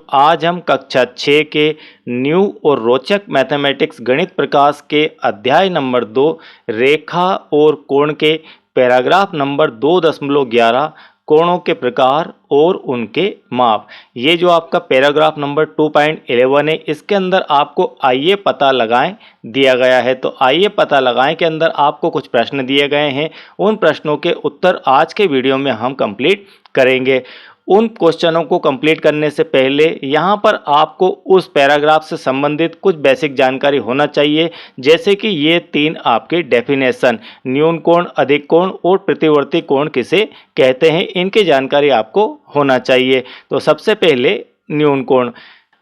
आज हम कक्षा 6 के न्यू और रोचक मैथमेटिक्स गणित प्रकाश के अध्याय नंबर 2 रेखा और कोण के पैराग्राफ नंबर 2.11 कोणों के प्रकार और उनके माप, ये जो आपका पैराग्राफ नंबर 2.11 है, इसके अंदर आपको आइए पता लगाएं दिया गया है। तो आइए पता लगाएं के अंदर आपको कुछ प्रश्न दिए गए हैं। उन प्रश्नों के उत्तर आज के वीडियो में हम कंप्लीट करेंगे। उन क्वेश्चनों को कंप्लीट करने से पहले यहाँ पर आपको उस पैराग्राफ से संबंधित कुछ बेसिक जानकारी होना चाहिए, जैसे कि ये 3 आपके डेफिनेशन, न्यून कोण, अधिक कोण और प्रतिवर्ती कोण किसे कहते हैं, इनकी जानकारी आपको होना चाहिए। तो सबसे पहले न्यून कोण,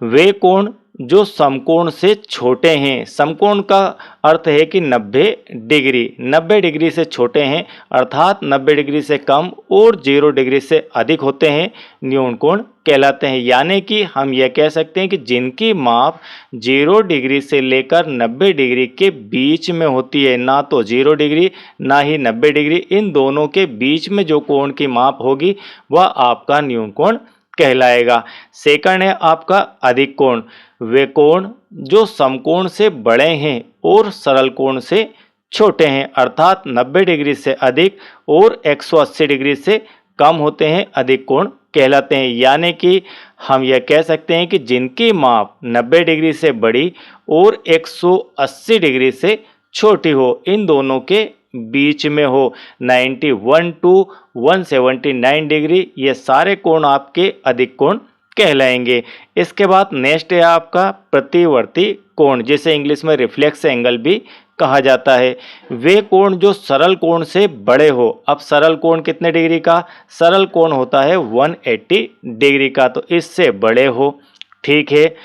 वे कोण जो समकोण से छोटे हैं। समकोण का अर्थ है कि 90 डिग्री से छोटे हैं, अर्थात 90 डिग्री से कम और 0 डिग्री से अधिक होते हैं, न्यून कोण कहलाते हैं। यानी कि हम यह कह सकते हैं कि जिनकी माप 0 डिग्री से लेकर 90 डिग्री के बीच में होती है, ना तो 0 डिग्री ना ही 90 डिग्री, इन दोनों के बीच में जो कोण की माप होगी वह आपका न्यून कोण कहलाएगा। सेकंड है आपका अधिक कोण, वे कोण जो समकोण से बड़े हैं और सरल कोण से छोटे हैं, अर्थात 90 डिग्री से अधिक और 180 डिग्री से कम होते हैं, अधिक कोण कहलाते हैं। यानी कि हम यह कह सकते हैं कि जिनकी माप 90 डिग्री से बड़ी और 180 डिग्री से छोटी हो, इन दोनों के बीच में हो, 91 टू 179 डिग्री, ये सारे कोण आपके अधिक कोण कहलाएंगे। इसके बाद नेक्स्ट है आपका प्रतिवर्ती कोण, जिसे इंग्लिश में रिफ्लेक्स एंगल भी कहा जाता है। वे कोण जो सरल कोण से बड़े हो। अब सरल कोण कितने डिग्री का? सरल कोण होता है 180 डिग्री का, तो इससे बड़े हो, ठीक है,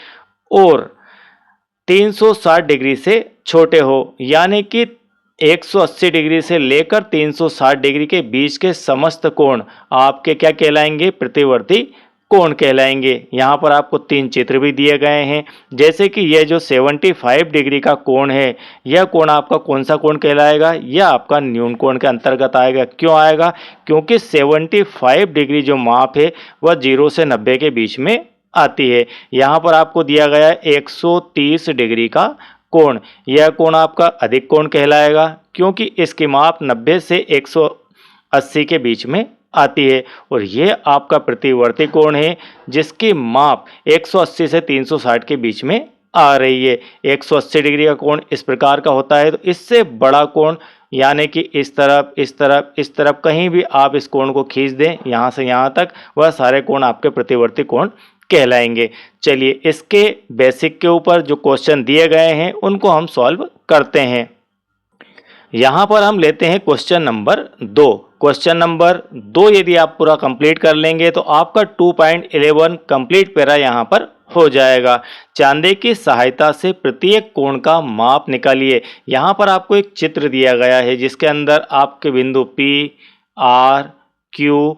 और 360 डिग्री से छोटे हो। यानी कि 180 डिग्री से लेकर 360 डिग्री के बीच के समस्त कोण आपके क्या कहलाएंगे? प्रतिवर्ती कोण कहलाएंगे। यहाँ पर आपको 3 चित्र भी दिए गए हैं, जैसे कि यह जो 75 डिग्री का कोण है, यह कोण आपका कौन सा कोण कहलाएगा? यह आपका न्यून कोण के अंतर्गत आएगा। क्यों आएगा? क्योंकि 75 डिग्री जो माप है वह 0 से 90 के बीच में आती है। यहाँ पर आपको दिया गया है 130 डिग्री का कोण, यह कोण आपका अधिक कोण कहलाएगा, क्योंकि इसकी माप 90 से 180 के बीच में आती है। और यह आपका प्रतिवर्ती कोण है, जिसकी माप 180 से 360 के बीच में आ रही है। 180 डिग्री का कोण इस प्रकार का होता है, तो इससे बड़ा कोण, यानी कि इस तरफ, इस तरफ, इस तरफ, कहीं भी आप इस कोण को खींच दें, यहाँ से यहाँ तक, वह सारे कोण आपके प्रतिवर्ती कोण कहलाएंगे। चलिए, इसके बेसिक के ऊपर जो क्वेश्चन दिए गए हैं उनको हम सॉल्व करते हैं। यहाँ पर हम लेते हैं क्वेश्चन नंबर 2। क्वेश्चन नंबर 2 यदि आप पूरा कंप्लीट कर लेंगे तो आपका 2.11 कंप्लीट पैरा यहाँ पर हो जाएगा। चांदे की सहायता से प्रत्येक कोण का माप निकालिए। यहाँ पर आपको एक चित्र दिया गया है, जिसके अंदर आपके बिंदु P, R, Q,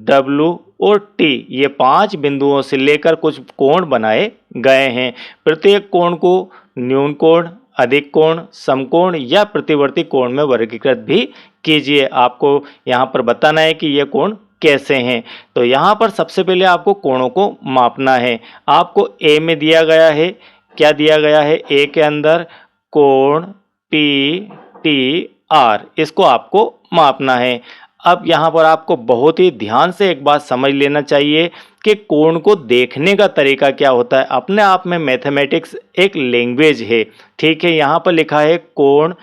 W और T, ये 5 बिंदुओं से लेकर कुछ कोण बनाए गए हैं। प्रत्येक कोण को न्यून कोण, अधिक कोण, समकोण या प्रतिवर्ती कोण में वर्गीकृत भी कीजिए। आपको यहाँ पर बताना है कि ये कोण कैसे हैं। तो यहाँ पर सबसे पहले आपको कोणों को मापना है। आपको ए में दिया गया है, क्या दिया गया है? ए के अंदर कोण PTR, इसको आपको मापना है। अब यहाँ पर आपको बहुत ही ध्यान से एक बात समझ लेना चाहिए कि कोण को देखने का तरीका क्या होता है। अपने आप में मैथमेटिक्स एक लैंग्वेज है, ठीक है। यहाँ पर लिखा है कोण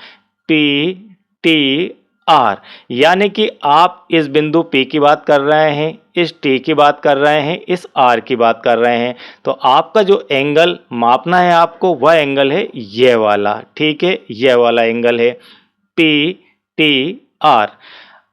PTR, यानी कि आप इस बिंदु P की बात कर रहे हैं, इस T की बात कर रहे हैं, इस R की बात कर रहे हैं। तो आपका जो एंगल मापना है आपको, वह एंगल है ये वाला, ठीक है, यह वाला एंगल है PTR।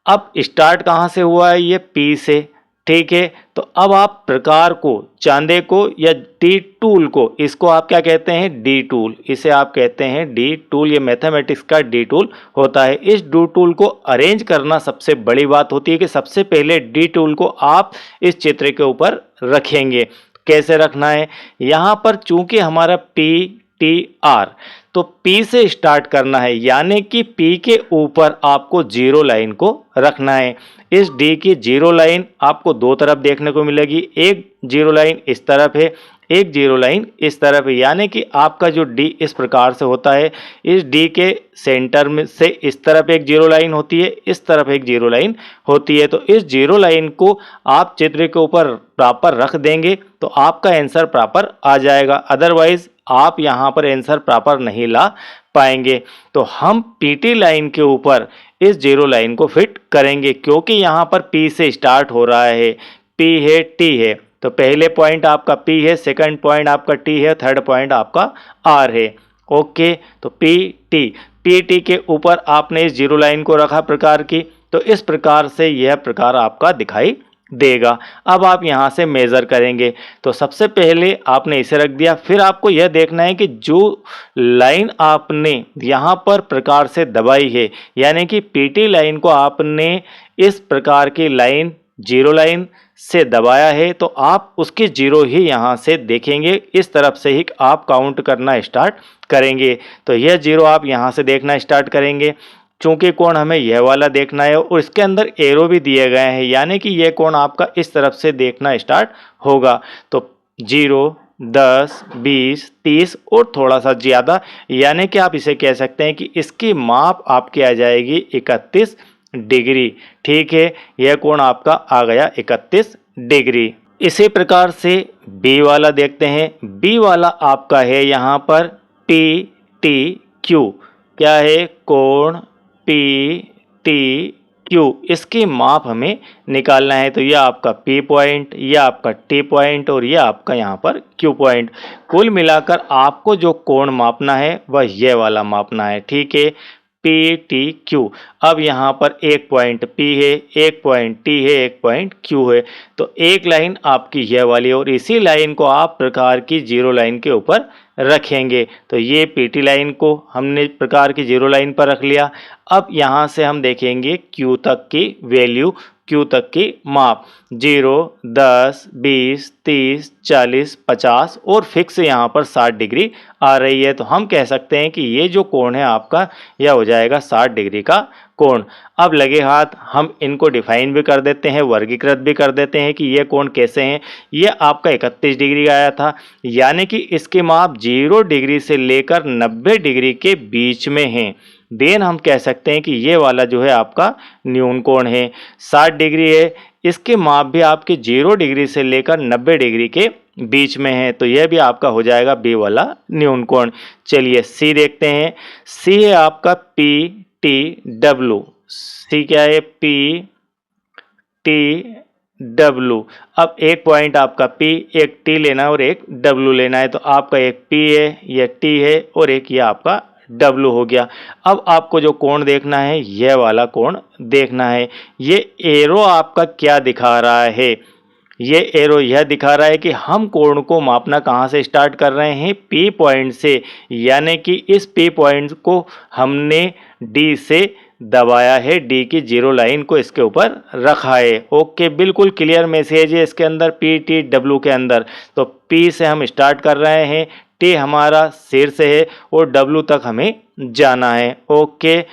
अब स्टार्ट कहाँ से हुआ है? ये P से, ठीक है। तो अब आप प्रकार को, चांदे को या डी टूल को, इसको आप क्या कहते हैं? डी टूल, इसे आप कहते हैं डी टूल। ये मैथमेटिक्स का डी टूल होता है। इस डी टूल को अरेंज करना सबसे बड़ी बात होती है कि सबसे पहले डी टूल को आप इस चित्र के ऊपर रखेंगे। कैसे रखना है? यहाँ पर चूंकि हमारा P टी आर। तो P से स्टार्ट करना है, यानी कि P के ऊपर आपको जीरो लाइन को रखना है। इस D की जीरो लाइन आपको दो तरफ देखने को मिलेगी, एक जीरो लाइन इस तरफ है, एक जीरो लाइन इस तरफ है, यानी कि आपका जो D इस प्रकार से होता है। इस D के सेंटर में से इस तरफ एक जीरो लाइन होती है, इस तरफ एक जीरो लाइन होती है। तो इस जीरो लाइन को आप चित्र के ऊपर प्रॉपर रख देंगे तो आपका आंसर प्रॉपर आ जाएगा, अदरवाइज आप यहाँ पर आंसर प्रॉपर नहीं ला पाएंगे। तो हम पीटी लाइन के ऊपर इस जीरो लाइन को फिट करेंगे, क्योंकि यहाँ पर P से स्टार्ट हो रहा है, P है T है, तो पहले पॉइंट आपका P है, सेकंड पॉइंट आपका T है, थर्ड पॉइंट आपका R है। ओके, तो PT के ऊपर आपने इस जीरो लाइन को रखा प्रकार की, तो इस प्रकार से यह प्रकार आपका दिखाई देगा। अब आप यहाँ से मेज़र करेंगे, तो सबसे पहले आपने इसे रख दिया, फिर आपको यह देखना है कि जो लाइन आपने यहाँ पर प्रकार से दबाई है, यानी कि पीटी लाइन को आपने इस प्रकार की लाइन जीरो लाइन से दबाया है, तो आप उसकी जीरो ही यहाँ से देखेंगे, इस तरफ से ही आप काउंट करना स्टार्ट करेंगे। तो यह जीरो आप यहाँ से देखना स्टार्ट करेंगे। चूंकि कोण हमें यह वाला देखना है और इसके अंदर एरो भी दिए गए हैं, यानी कि यह कोण आपका इस तरफ से देखना स्टार्ट होगा। तो 0, 10, 20, 30 और थोड़ा सा ज़्यादा, यानी कि आप इसे कह सकते हैं कि इसकी माप आपकी आ जाएगी 31 डिग्री। ठीक है, यह कोण आपका आ गया 31 डिग्री। इसी प्रकार से बी वाला देखते हैं। बी वाला आपका है यहाँ पर PTQ, क्या है, कोण PTQ, इसकी माप हमें निकालना है। तो यह आपका P पॉइंट, यह आपका T पॉइंट और यह आपका यहाँ पर Q पॉइंट। कुल मिलाकर आपको जो कोण मापना है वह यह वाला मापना है। ठीक है, PTQ। अब यहाँ पर एक पॉइंट P है, एक पॉइंट T है, एक पॉइंट Q है, तो एक लाइन आपकी यह वाली, और इसी लाइन को आप प्रकार की जीरो लाइन के ऊपर रखेंगे। तो ये PT लाइन को हमने प्रकार की जीरो लाइन पर रख लिया। अब यहाँ से हम देखेंगे Q तक की वैल्यू, Q तक की माप, 0, 10, 20, 30, 40, 50 और फिक्स यहाँ पर 60 डिग्री आ रही है। तो हम कह सकते हैं कि ये जो कोण है आपका यह हो जाएगा 60 डिग्री का कोण। अब लगे हाथ हम इनको डिफाइन भी कर देते हैं, वर्गीकृत भी कर देते हैं कि ये कोण कैसे हैं। ये आपका 31 डिग्री आया था, यानी कि इसके माप 0 डिग्री से लेकर 90 डिग्री के बीच में हैं। देन हम कह सकते हैं कि ये वाला जो है आपका न्यून कोण है, 60 डिग्री है, इसके माप भी आपके 0 डिग्री से लेकर 90 डिग्री के बीच में है। तो यह भी आपका हो जाएगा बी वाला न्यून कोण। चलिए सी देखते हैं। सी है आपका PTW। सी क्या है, PTW। अब एक पॉइंट आपका P, एक T लेना है और एक W लेना है। तो आपका एक P है, यह T है और एक ये आपका W हो गया। अब आपको जो कोण देखना है यह वाला कोण देखना है। ये एरो आपका क्या दिखा रहा है, ये एरो यह दिखा रहा है कि हम कोण को मापना कहाँ से स्टार्ट कर रहे हैं, P पॉइंट से, यानी कि इस P पॉइंट को हमने D से दबाया है, D की जीरो लाइन को इसके ऊपर रखा है। ओके, बिल्कुल क्लियर मैसेज है इसके अंदर, PTW के अंदर। तो P से हम स्टार्ट कर रहे हैं, T हमारा शीर्ष है और W तक हमें जाना है। ओके,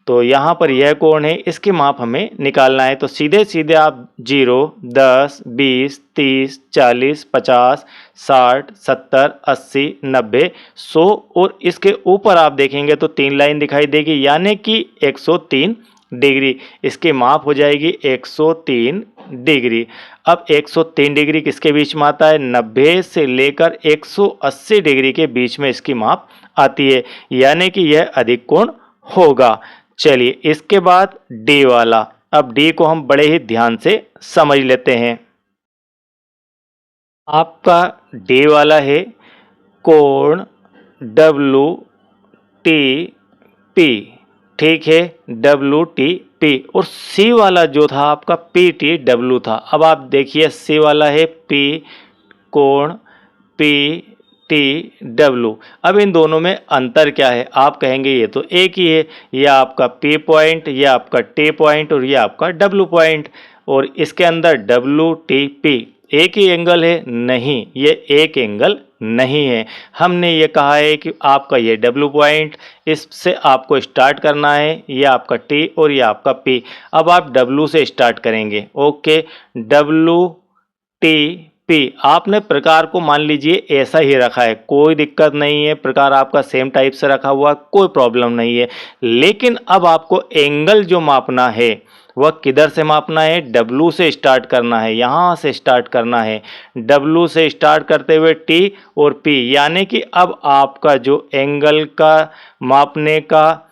तो यहाँ पर यह कोण है, इसकी माप हमें निकालना है। तो सीधे सीधे आप 0, 10, 20, 30, 40, 50, 60, 70, 80, 90, 100 और इसके ऊपर आप देखेंगे तो 3 लाइन दिखाई देगी, यानी कि 103 डिग्री। इसकी माप हो जाएगी 103 डिग्री। अब 103 डिग्री किसके बीच में आता है, 90 से लेकर 180 डिग्री के बीच में इसकी माप आती है, यानी कि यह अधिक कोण होगा। चलिए इसके बाद डी वाला। अब डी को हम बड़े ही ध्यान से समझ लेते हैं। आपका डी वाला है कोण WTP, ठीक है, WTP। और सी वाला जो था आपका PTW था। अब आप देखिए सी वाला है P कोण PTW। अब इन दोनों में अंतर क्या है, आप कहेंगे ये तो एक ही है, ये आपका P पॉइंट, ये आपका T पॉइंट और ये आपका W पॉइंट, और इसके अंदर WTP, एक ही एंगल है, नहीं, ये एक एंगल नहीं है। हमने ये कहा है कि आपका ये W पॉइंट, इससे आपको स्टार्ट करना है, ये आपका T और ये आपका P। अब आप W से स्टार्ट करेंगे। ओके, W T P आपने प्रकार को मान लीजिए ऐसा ही रखा है, कोई दिक्कत नहीं है, प्रकार आपका सेम टाइप से रखा हुआ, कोई प्रॉब्लम नहीं है। लेकिन अब आपको एंगल जो मापना है वह किधर से मापना है? W से स्टार्ट करना है, यहाँ से स्टार्ट करना है। W से स्टार्ट करते हुए T और P, यानी कि अब आपका जो एंगल का मापने का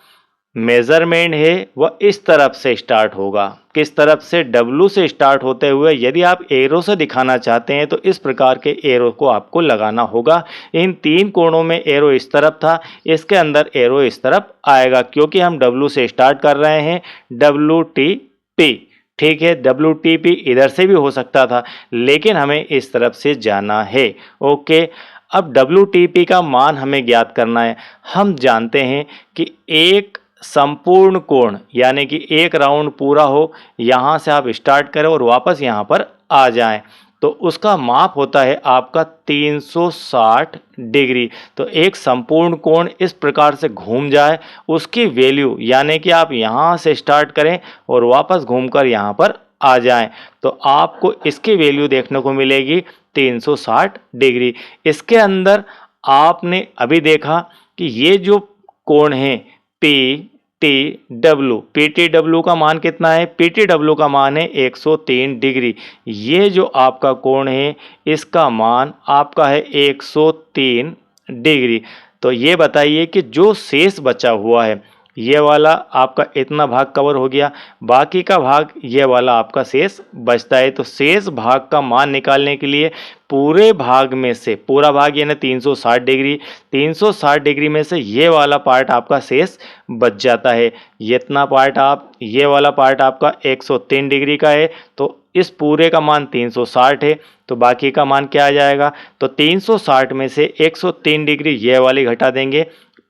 मेजरमेंट है वह इस तरफ से स्टार्ट होगा। किस तरफ से? W से स्टार्ट होते हुए यदि आप एरो से दिखाना चाहते हैं तो इस प्रकार के एरो को आपको लगाना होगा। इन 3 कोणों में एरो इस तरफ था, इसके अंदर एरो इस तरफ आएगा, क्योंकि हम W से स्टार्ट कर रहे हैं। WTP, ठीक है, WTP इधर से भी हो सकता था, लेकिन हमें इस तरफ से जाना है। ओके, अब WTP का मान हमें ज्ञात करना है। हम जानते हैं कि एक संपूर्ण कोण, यानी कि एक राउंड पूरा हो, यहाँ से आप स्टार्ट करें और वापस यहाँ पर आ जाएं, तो उसका माप होता है आपका 360 डिग्री। तो एक संपूर्ण कोण इस प्रकार से घूम जाए, उसकी वैल्यू, यानी कि आप यहाँ से स्टार्ट करें और वापस घूमकर यहाँ पर आ जाएं, तो आपको इसकी वैल्यू देखने को मिलेगी 360 डिग्री। इसके अंदर आपने अभी देखा कि ये जो कोण है PTW, PTW का मान कितना है? PTW का मान है 103 डिग्री। ये जो आपका कोण है इसका मान आपका है 103 डिग्री। तो ये बताइए कि जो शेष बचा हुआ है, ये वाला आपका इतना भाग कवर हो गया, बाकी का भाग ये वाला आपका शेष बचता है। तो शेष भाग का मान निकालने के लिए पूरे भाग में से, पूरा भाग यानी 360 डिग्री, 360 डिग्री में से ये वाला पार्ट आपका शेष बच जाता है। इतना पार्ट ये वाला पार्ट आपका 103 डिग्री का है, तो इस पूरे का मान 360 है, तो बाकी का मान क्या आ जाएगा? तो 360 में से 103 डिग्री ये वाली घटा देंगे,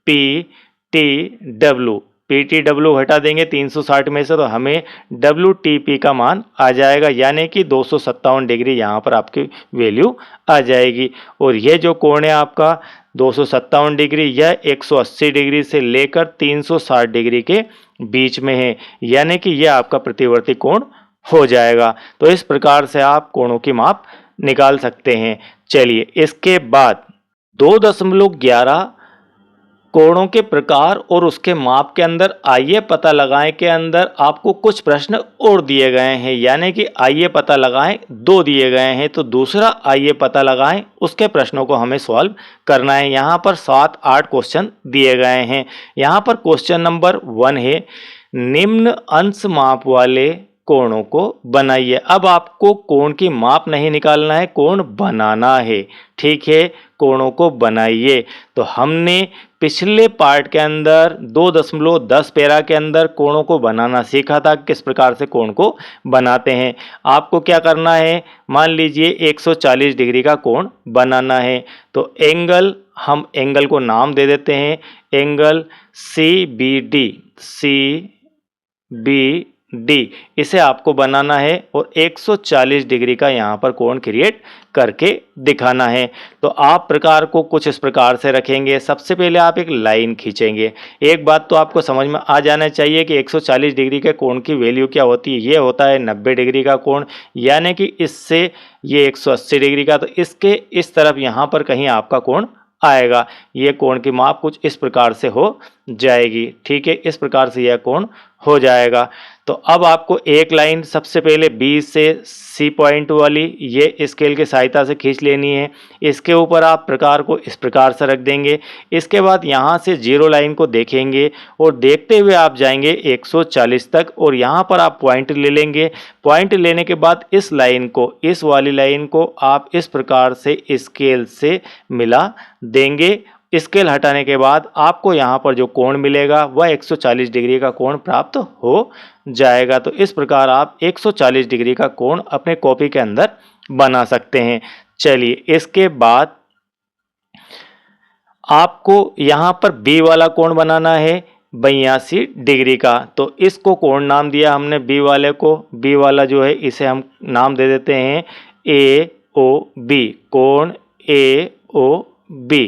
PTW घटा देंगे 360 में से, तो हमें WTP का मान आ जाएगा, यानी कि 257 डिग्री यहाँ पर आपकी वैल्यू आ जाएगी। और ये जो कोण है आपका 257 डिग्री, यह 180 डिग्री से लेकर 360 डिग्री के बीच में है, यानी कि यह आपका प्रतिवर्ती कोण हो जाएगा। तो इस प्रकार से आप कोणों की माप निकाल सकते हैं। चलिए, इसके बाद 2.11 कोणों के प्रकार और उसके माप के अंदर आइए पता लगाएं के अंदर आपको कुछ प्रश्न और दिए गए हैं, यानी कि आइए पता लगाएं 2 दिए गए हैं, तो दूसरा आइए पता लगाएं उसके प्रश्नों को हमें सॉल्व करना है। यहाँ पर 7-8 क्वेश्चन दिए गए हैं। यहाँ पर क्वेश्चन नंबर 1 है, निम्न अंश माप वाले कोणों को बनाइए। अब आपको कोण की माप नहीं निकालना है, कोण बनाना है, ठीक है, कोणों को बनाइए। तो हमने पिछले पार्ट के अंदर 2.10 पैरा के अंदर कोणों को बनाना सीखा था, किस प्रकार से कोण को बनाते हैं। आपको क्या करना है? मान लीजिए 140 डिग्री का कोण बनाना है, तो एंगल, हम एंगल को नाम दे देते हैं, एंगल CBD, इसे आपको बनाना है और 140 डिग्री का यहाँ पर कोण क्रिएट करके दिखाना है। तो आप प्रकार को कुछ इस प्रकार से रखेंगे। सबसे पहले आप एक लाइन खींचेंगे। एक बात तो आपको समझ में आ जाना चाहिए कि 140 डिग्री के कोण की वैल्यू क्या होती है। ये होता है 90 डिग्री का कोण, यानी कि इससे ये 180 डिग्री का, तो इसके इस तरफ यहाँ पर कहीं आपका कोण आएगा। ये कोण की माप कुछ इस प्रकार से हो जाएगी, ठीक है, इस प्रकार से यह कोण हो जाएगा। तो अब आपको एक लाइन सबसे पहले B से C पॉइंट वाली ये स्केल की सहायता से खींच लेनी है। इसके ऊपर आप प्रकार को इस प्रकार से रख देंगे। इसके बाद यहाँ से 0 लाइन को देखेंगे और देखते हुए आप जाएंगे 140 तक, और यहाँ पर आप पॉइंट ले लेंगे। पॉइंट लेने के बाद इस लाइन को, इस वाली लाइन को आप इस प्रकार से स्केल से मिला देंगे। स्केल हटाने के बाद आपको यहाँ पर जो कोण मिलेगा वह 140 डिग्री का कोण प्राप्त हो जाएगा। तो इस प्रकार आप 140 डिग्री का कोण अपने कॉपी के अंदर बना सकते हैं। चलिए, इसके बाद आपको यहाँ पर B वाला कोण बनाना है 82 डिग्री का। तो इसको कोण नाम दिया हमने B वाले को। B वाला जो है इसे हम नाम दे देते हैं ओ बी, कोण ए ओ बी,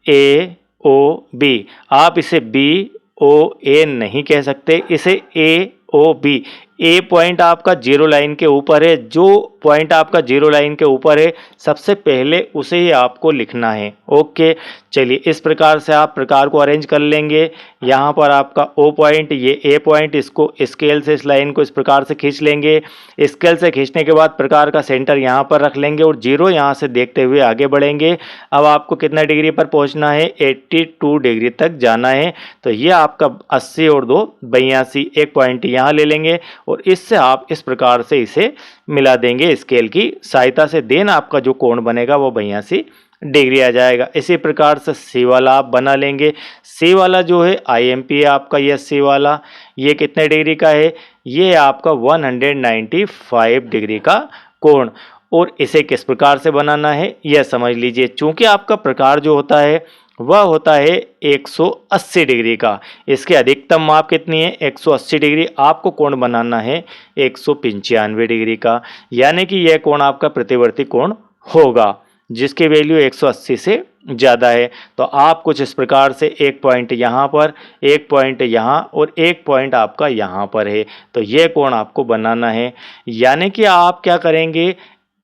ए ओ बी। आप इसे बी ओ ए नहीं कह सकते, इसे ए ओ बी। ए पॉइंट आपका जीरो लाइन के ऊपर है, जो पॉइंट आपका जीरो लाइन के ऊपर है सबसे पहले उसे ही आपको लिखना है। ओके, चलिए इस प्रकार से आप प्रकार को अरेंज कर लेंगे। यहाँ पर आपका ओ पॉइंट, ये ए पॉइंट, इसको स्केल से इस लाइन को इस प्रकार से खींच लेंगे। स्केल से खींचने के बाद प्रकार का सेंटर यहाँ पर रख लेंगे और जीरो यहाँ से देखते हुए आगे बढ़ेंगे। अब आपको कितना डिग्री पर पहुँचना है, 82 डिग्री तक जाना है। तो ये आपका 80 और 2 82, एक पॉइंट यहाँ ले लेंगे और इससे आप इस प्रकार से इसे मिला देंगे स्केल की सहायता से। देन आपका जो कोण बनेगा वो 82 डिग्री आ जाएगा। इसी प्रकार से सी वाला आप बना लेंगे। सी वाला जो है आईएमपी है आपका, ये सी वाला, ये कितने डिग्री का है, ये आपका 195 डिग्री का कोण। और इसे किस प्रकार से बनाना है यह समझ लीजिए। चूंकि आपका प्रकार जो होता है वह होता है 180 डिग्री का, इसके अधिकतम माप कितनी है, 180 डिग्री। आपको कोण बनाना है 195 डिग्री का, यानी कि यह कोण आपका प्रतिवर्ती कोण होगा जिसकी वैल्यू 180 से ज़्यादा है। तो आप कुछ इस प्रकार से एक पॉइंट यहाँ पर, एक पॉइंट यहाँ और एक पॉइंट आपका यहाँ पर है। तो यह कोण आपको बनाना है, यानी कि आप क्या करेंगे,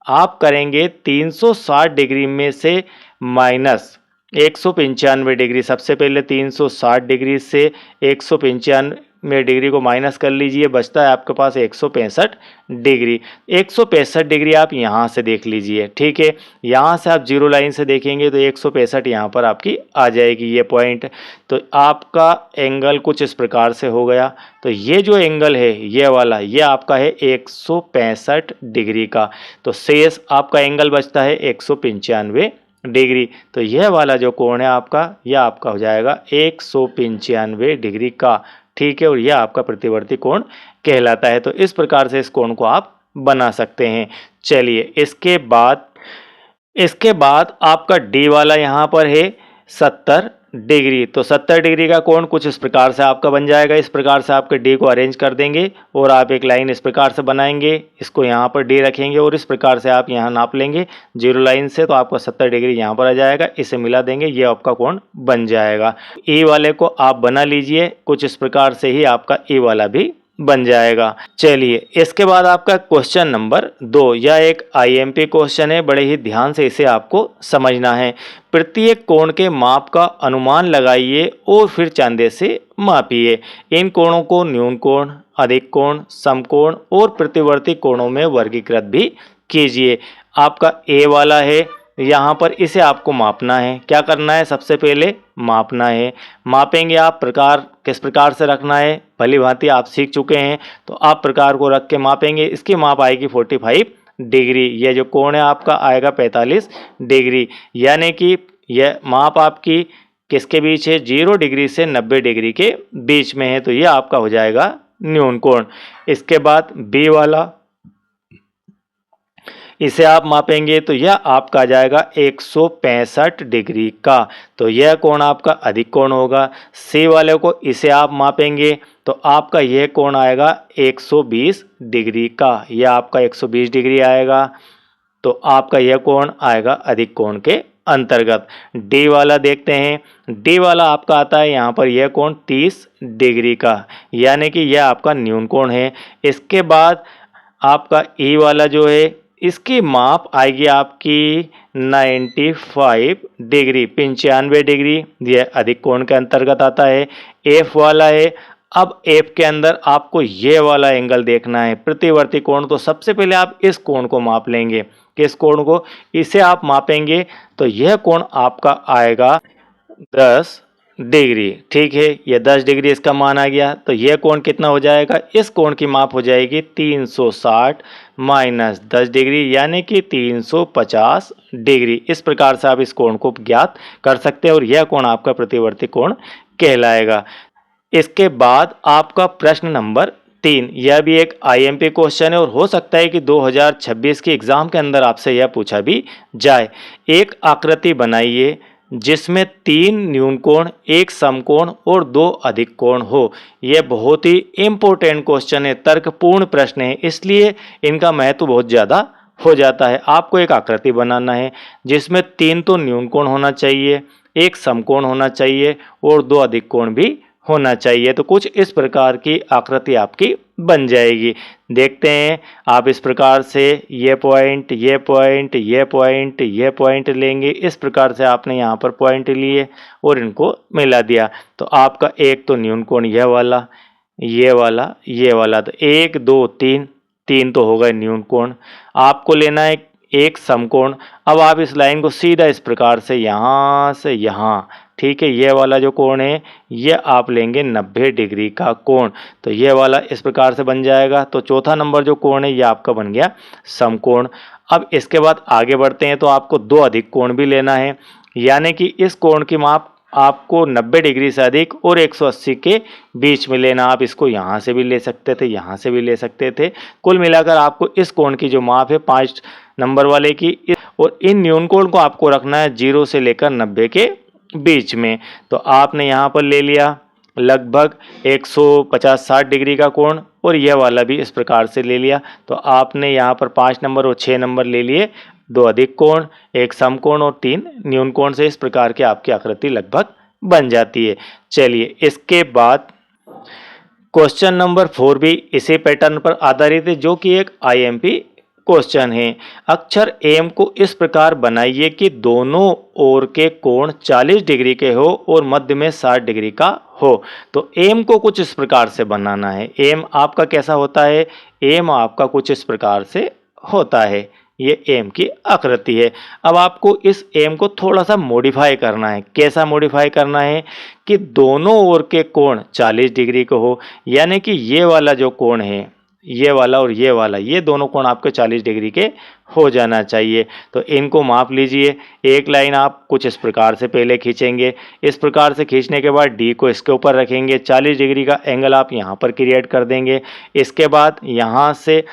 आप करेंगे 360 डिग्री में से माइनस 195 डिग्री। सबसे पहले 360 डिग्री से 195 डिग्री को माइनस कर लीजिए, बचता है आपके पास 165 डिग्री। 165 डिग्री आप यहाँ से देख लीजिए, ठीक है। यहाँ से आप जीरो लाइन से देखेंगे तो 165 यहाँ पर आपकी आ जाएगी ये पॉइंट। तो आपका एंगल कुछ इस प्रकार से हो गया। तो ये जो एंगल है ये वाला, ये आपका है 165 डिग्री का। तो शेष आपका एंगल बचता है 195 डिग्री। तो यह वाला जो कोण है आपका, यह आपका हो जाएगा 195 डिग्री का, ठीक है। और यह आपका प्रतिवर्ती कोण कहलाता है। तो इस प्रकार से इस कोण को आप बना सकते हैं। चलिए इसके बाद आपका डी वाला यहाँ पर है 70 डिग्री। तो 70 डिग्री का कोण कुछ इस प्रकार से आपका बन जाएगा। इस प्रकार से आपके डी को अरेंज कर देंगे और आप एक लाइन इस प्रकार से बनाएंगे, इसको यहाँ पर डी रखेंगे और इस प्रकार से आप यहाँ नाप लेंगे जीरो लाइन से। तो आपका 70 डिग्री यहाँ पर आ जाएगा, इसे मिला देंगे, ये आपका कोण बन जाएगा। ई वाले को आप बना लीजिए, कुछ इस प्रकार से ही आपका ई वाला भी बन जाएगा। चलिए इसके बाद आपका क्वेश्चन नंबर 2, यह एक आईएमपी क्वेश्चन है, बड़े ही ध्यान से इसे आपको समझना है। प्रत्येक कोण के माप का अनुमान लगाइए और फिर चांदे से मापिए। इन कोणों को न्यून कोण, अधिक कोण, समकोण और प्रतिवर्ती कोणों में वर्गीकृत भी कीजिए। आपका ए वाला है यहाँ पर, इसे आपको मापना है। क्या करना है, सबसे पहले मापना है। मापेंगे आप, प्रकार किस प्रकार से रखना है भली भांति आप सीख चुके हैं। तो आप प्रकार को रख के मापेंगे, इसकी माप आएगी 45 डिग्री। यह जो कोण है आपका आएगा 45 डिग्री, यानी कि यह माप आपकी किसके बीच है, 0 डिग्री से 90 डिग्री के बीच में है। तो यह आपका हो जाएगा न्यून कोण। इसके बाद बी वाला, इसे आप मापेंगे तो यह आपका आ जाएगा 165 डिग्री का। तो यह कोण आपका अधिक कोण होगा। सी वाले को इसे आप मापेंगे तो आपका यह कोण आएगा 120 डिग्री का, यह आपका 120 डिग्री आएगा। तो आपका यह कोण आएगा अधिक कोण के अंतर्गत। डी वाला देखते हैं, डी वाला आपका आता है यहाँ पर यह कोण 30 डिग्री का, यानी कि यह आपका न्यून कोण है। इसके बाद आपका ई वाला जो है, इसकी माप आएगी आपकी 95 डिग्री, 95 डिग्री, यह अधिक कोण के अंतर्गत आता है। एफ वाला है, अब एफ के अंदर आपको यह वाला एंगल देखना है, प्रतिवर्ती कोण। तो सबसे पहले आप इस कोण को माप लेंगे, किस कोण को, इसे आप मापेंगे तो यह कोण आपका आएगा 10 डिग्री, ठीक है। यह 10 डिग्री इसका मान आ गया। तो यह कोण कितना हो जाएगा, इस कोण की माप हो जाएगी 360 माइनस 10 डिग्री, यानी कि 350 डिग्री। इस प्रकार से आप इस कोण को ज्ञात कर सकते हैं और यह कोण आपका प्रतिवर्ती कोण कहलाएगा। इसके बाद आपका प्रश्न नंबर 3, यह भी एक आईएमपी क्वेश्चन है और हो सकता है कि 2026 के एग्जाम के अंदर आपसे यह पूछा भी जाए। एक आकृति बनाइए जिसमें 3 न्यून कोण, 1 समकोण और 2 अधिक कोण हो। यह बहुत ही इंपॉर्टेंट क्वेश्चन है, तर्कपूर्ण प्रश्न है, इसलिए इनका महत्व बहुत ज़्यादा हो जाता है। आपको एक आकृति बनाना है जिसमें 3 तो न्यून कोण होना चाहिए, एक समकोण होना चाहिए और 2 अधिक कोण भी होना चाहिए। तो कुछ इस प्रकार की आकृति आपकी बन जाएगी। देखते हैं आप इस प्रकार से ये पॉइंट, ये पॉइंट, ये पॉइंट, ये पॉइंट लेंगे। इस प्रकार से आपने यहाँ पर पॉइंट लिए और इनको मिला दिया। तो आपका एक तो न्यून कोण यह वाला, ये वाला, ये वाला, तो 1 2 3, 3 तो हो गए न्यून कोण। आपको लेना है एक समकोण। अब आप इस लाइन को सीधा इस प्रकार से यहाँ से यहाँ, ठीक है, ये वाला जो कोण है ये आप लेंगे 90 डिग्री का कोण। तो ये वाला इस प्रकार से बन जाएगा। तो चौथा नंबर जो कोण है ये आपका बन गया समकोण। अब इसके बाद आगे बढ़ते हैं तो आपको 2 अधिक कोण भी लेना है, यानी कि इस कोण की माप आपको 90 डिग्री से अधिक और 180 के बीच में लेना। आप इसको यहाँ से भी ले सकते थे, यहाँ से भी ले सकते थे। कुल मिलाकर आपको इस कोण की जो माप है 5 नंबर वाले की, और इन न्यून कोण को आपको रखना है 0 से लेकर 90 के बीच में। तो आपने यहाँ पर ले लिया लगभग 150-60 डिग्री का कोण और यह वाला भी इस प्रकार से ले लिया। तो आपने यहाँ पर 5 नंबर और 6 नंबर ले लिए, 2 अधिक कोण, एक समकोण और 3 न्यून कोण से इस प्रकार की आपकी आकृति लगभग बन जाती है। चलिए इसके बाद क्वेश्चन नंबर 4 भी इसी पैटर्न पर आधारित है, जो कि एक आईएमपी क्वेश्चन है। अक्षर एम को इस प्रकार बनाइए कि दोनों ओर के कोण 40 डिग्री के हो और मध्य में 60 डिग्री का हो। तो एम को कुछ इस प्रकार से बनाना है। एम आपका कैसा होता है? एम आपका कुछ इस प्रकार से होता है। ये एम की आकृति है। अब आपको इस एम को थोड़ा सा मॉडिफाई करना है। कैसा मॉडिफाई करना है? कि दोनों ओर के कोण 40 डिग्री के हो, यानी कि ये वाला जो कोण है, ये वाला और ये वाला, ये दोनों कोण आपके 40 डिग्री के हो जाना चाहिए। तो इनको माप लीजिए। एक लाइन आप कुछ इस प्रकार से पहले खींचेंगे। इस प्रकार से खींचने के बाद डी को इसके ऊपर रखेंगे, 40 डिग्री का एंगल आप यहाँ पर क्रिएट कर देंगे। इसके बाद यहाँ से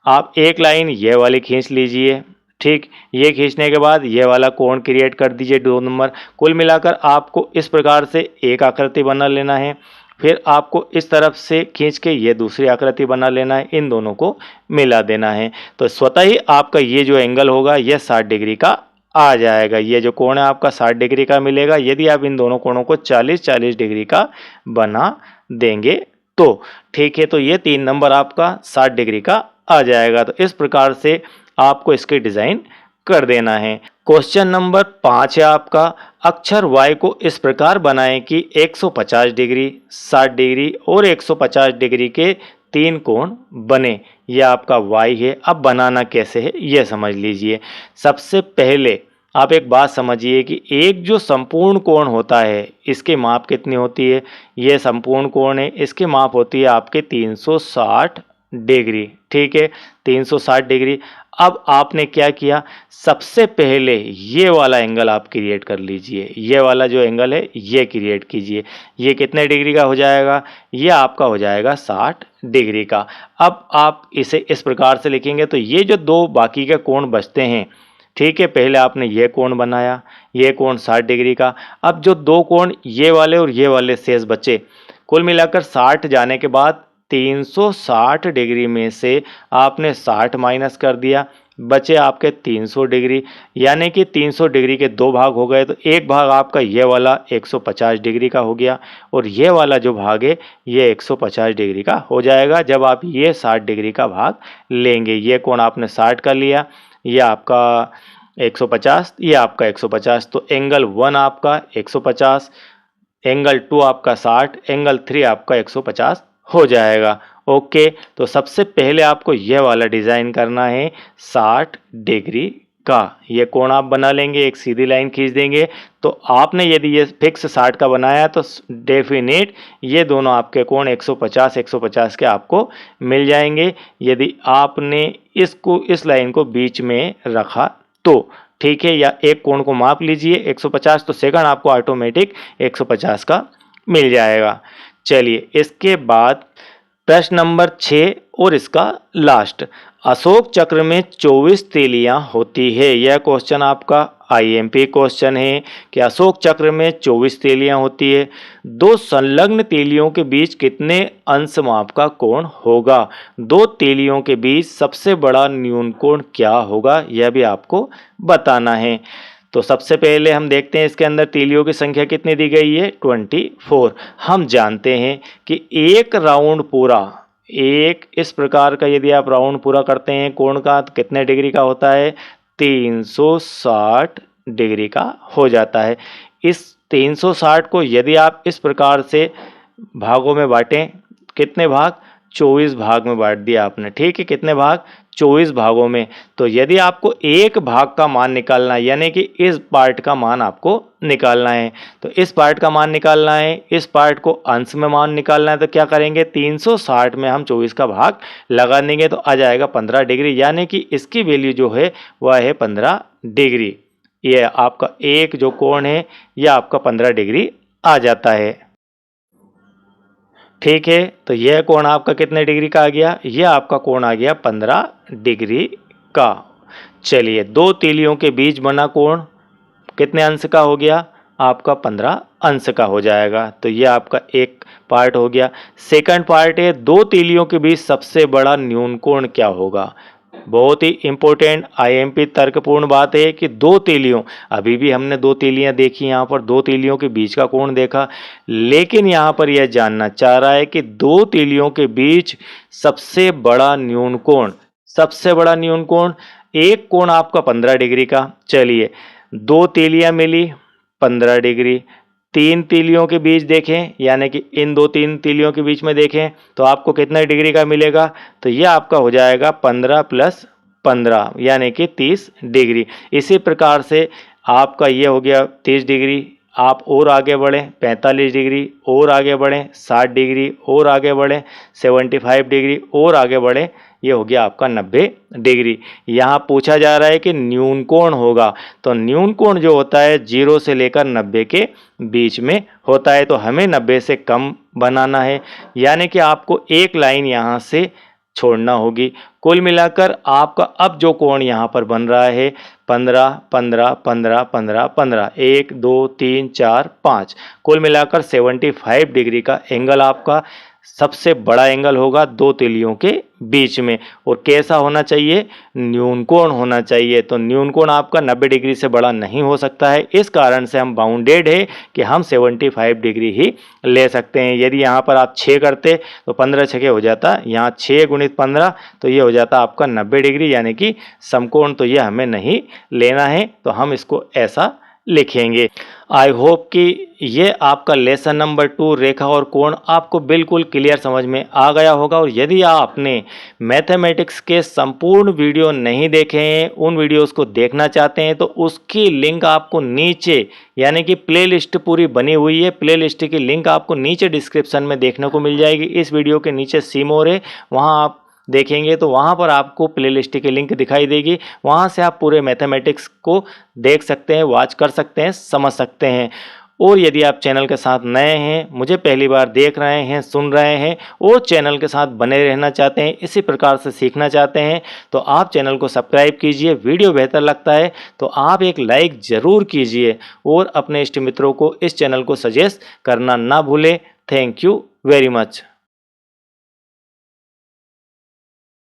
आप एक लाइन ये वाली खींच लीजिए, ठीक। ये खींचने के बाद ये वाला कोण क्रिएट कर दीजिए 2 नंबर। कुल मिलाकर आपको इस प्रकार से एक आकृति बना लेना है। फिर आपको इस तरफ से खींच के ये दूसरी आकृति बना लेना है, इन दोनों को मिला देना है। तो स्वतः ही आपका ये जो एंगल होगा ये 60 डिग्री का आ जाएगा। ये जो कोण है आपका 60 डिग्री का मिलेगा यदि आप इन दोनों कोणों को 40-40 डिग्री का बना देंगे तो, ठीक है। तो ये 3 नंबर आपका 60 डिग्री का आ जाएगा। तो इस प्रकार से आपको इसके डिजाइन कर देना है। क्वेश्चन नंबर 5 है आपका, अक्षर y को इस प्रकार बनाएं कि 150 डिग्री, 60 डिग्री और 150 डिग्री के 3 कोण बने। यह आपका y है। अब बनाना कैसे है यह समझ लीजिए। सबसे पहले आप एक बात समझिए कि एक जो संपूर्ण कोण होता है इसकी माप कितनी होती है? यह संपूर्ण कोण है, इसकी माप होती है आपके 360 डिग्री, ठीक है, 360 डिग्री। अब आपने क्या किया? सबसे पहले ये वाला एंगल आप क्रिएट कर लीजिए। ये वाला जो एंगल है ये क्रिएट कीजिए। ये कितने डिग्री का हो जाएगा? ये आपका हो जाएगा 60 डिग्री का। अब आप इसे इस प्रकार से लिखेंगे तो ये जो 2 बाकी के कोण बचते हैं, ठीक है, पहले आपने ये कोण बनाया, ये कोण 60 डिग्री का। अब जो 2 कोण ये वाले और ये वाले शेष बचे, कुल मिलाकर 60 जाने के बाद 360 डिग्री में से आपने 60 माइनस कर दिया, बचे आपके 300 डिग्री, यानी कि 300 डिग्री के 2 भाग हो गए। तो एक भाग आपका ये वाला 150 डिग्री का हो गया और ये वाला जो भाग है ये 150 डिग्री का हो जाएगा जब आप ये 60 डिग्री का भाग लेंगे। ये कोण आपने 60 का लिया, ये आपका 150, ये आपका 150। तो एंगल 1 आपका 150, एंगल 2 आपका 60, एंगल 3 आपका 150 हो जाएगा। ओके, तो सबसे पहले आपको यह वाला डिज़ाइन करना है 60 डिग्री का। ये कोण आप बना लेंगे, एक सीधी लाइन खींच देंगे। तो आपने यदि ये फिक्स 60 का बनाया तो डेफिनेट ये दोनों आपके कोण 150-150 के आपको मिल जाएंगे यदि आपने इस लाइन को बीच में रखा तो, ठीक है। या एक कोण को माप लीजिए 150, तो सेकंड आपको ऑटोमेटिक 150 का मिल जाएगा। चलिए इसके बाद प्रश्न नंबर 6 और इसका लास्ट, अशोक चक्र में 24 तीलियां होती है। यह क्वेश्चन आपका आईएमपी क्वेश्चन है कि अशोक चक्र में 24 तीलियां होती है, दो संलग्न तीलियों के बीच कितने अंश माप का कोण होगा। दो तीलियों के बीच सबसे बड़ा न्यून कोण क्या होगा, यह भी आपको बताना है। तो सबसे पहले हम देखते हैं इसके अंदर तीलियों की संख्या कितनी दी गई है, 24। हम जानते हैं कि एक राउंड पूरा, एक इस प्रकार का यदि आप राउंड पूरा करते हैं कोण का, तो कितने डिग्री का होता है, 360 डिग्री का हो जाता है। इस 360 को यदि आप इस प्रकार से भागों में बांटें, कितने भाग, 24 भाग में बांट दिया आपने, ठीक है, कितने भाग, 24 भागों में। तो यदि आपको एक भाग का मान निकालना है, यानी कि इस पार्ट का मान आपको निकालना है, तो इस पार्ट का मान निकालना है, इस पार्ट को अंश में मान निकालना है, तो क्या करेंगे, 360 में हम 24 का भाग लगा देंगे तो आ जाएगा 15 डिग्री, यानी कि इसकी वैल्यू जो है वह है 15 डिग्री। यह आपका एक जो कोण है यह आपका 15 डिग्री आ जाता है, ठीक है। तो यह कोण आपका कितने डिग्री का आ गया, यह आपका कोण आ गया 15 डिग्री का। चलिए, दो तीलियों के बीच बना कोण कितने अंश का हो गया, आपका 15 अंश का हो जाएगा। तो यह आपका एक पार्ट हो गया। सेकंड पार्ट है, दो तीलियों के बीच सबसे बड़ा न्यून कोण क्या होगा। बहुत ही इंपॉर्टेंट आईएमपी तर्कपूर्ण बात है कि दो तीलियों, अभी भी हमने दो तीलियां देखी, यहाँ पर दो तीलियों के बीच का कोण देखा, लेकिन यहाँ पर यह जानना चाह रहा है कि दो तीलियों के बीच सबसे बड़ा न्यून कोण, सबसे बड़ा न्यून कोण, एक कोण आपका 15 डिग्री का। चलिए, दो तीलियां मिली 15 डिग्री, तीन तीलियों के बीच देखें, यानी कि इन दो तीन तीलियों के बीच में देखें तो आपको कितना डिग्री का मिलेगा, तो यह आपका हो जाएगा 15 + 15 यानी कि 30 डिग्री। इसी प्रकार से आपका यह हो गया 30 डिग्री, आप और आगे बढ़ें 45 डिग्री, और आगे बढ़ें 60 डिग्री, और आगे बढ़ें 75 डिग्री, और आगे बढ़ें, ये हो गया आपका 90 डिग्री। यहाँ पूछा जा रहा है कि न्यून कोण होगा, तो न्यून कोण जो होता है 0 से लेकर 90 के बीच में होता है, तो हमें 90 से कम बनाना है, यानी कि आपको एक लाइन यहाँ से छोड़ना होगी। कुल मिलाकर आपका अब जो कोण यहाँ पर बन रहा है 15 15 15 15 15, 1 2 3 4 5, कुल मिलाकर 75 डिग्री का एंगल आपका सबसे बड़ा एंगल होगा दो तीलियों के बीच में। और कैसा होना चाहिए, न्यून कोण होना चाहिए। तो न्यून कोण आपका 90 डिग्री से बड़ा नहीं हो सकता है, इस कारण से हम बाउंडेड है कि हम 75 डिग्री ही ले सकते हैं। यदि यहाँ पर आप 6 करते तो 15 छके हो जाता, यहाँ 6 × 15 तो ये हो जाता आपका 90 डिग्री, यानी कि समकोण तो ये हमें नहीं लेना है, तो हम इसको ऐसा लिखेंगे। आई होप कि ये आपका लेसन नंबर 2 रेखा और कोण आपको बिल्कुल क्लियर समझ में आ गया होगा। और यदि आपने मैथमेटिक्स के संपूर्ण वीडियो नहीं देखे हैं, उन वीडियोस को देखना चाहते हैं, तो उसकी लिंक आपको नीचे, यानी कि प्लेलिस्ट पूरी बनी हुई है, प्लेलिस्ट की लिंक आपको नीचे डिस्क्रिप्शन में देखने को मिल जाएगी। इस वीडियो के नीचे सी मोर है, वहाँ आप देखेंगे तो वहाँ पर आपको प्लेलिस्ट की लिंक दिखाई देगी, वहाँ से आप पूरे मैथमेटिक्स को देख सकते हैं, वॉच कर सकते हैं, समझ सकते हैं। और यदि आप चैनल के साथ नए हैं, मुझे पहली बार देख रहे हैं, सुन रहे हैं और चैनल के साथ बने रहना चाहते हैं, इसी प्रकार से सीखना चाहते हैं, तो आप चैनल को सब्सक्राइब कीजिए। वीडियो बेहतर लगता है तो आप एक लाइक ज़रूर कीजिए और अपने इष्ट मित्रों को इस चैनल को सजेस्ट करना ना भूलें। Thank you very much.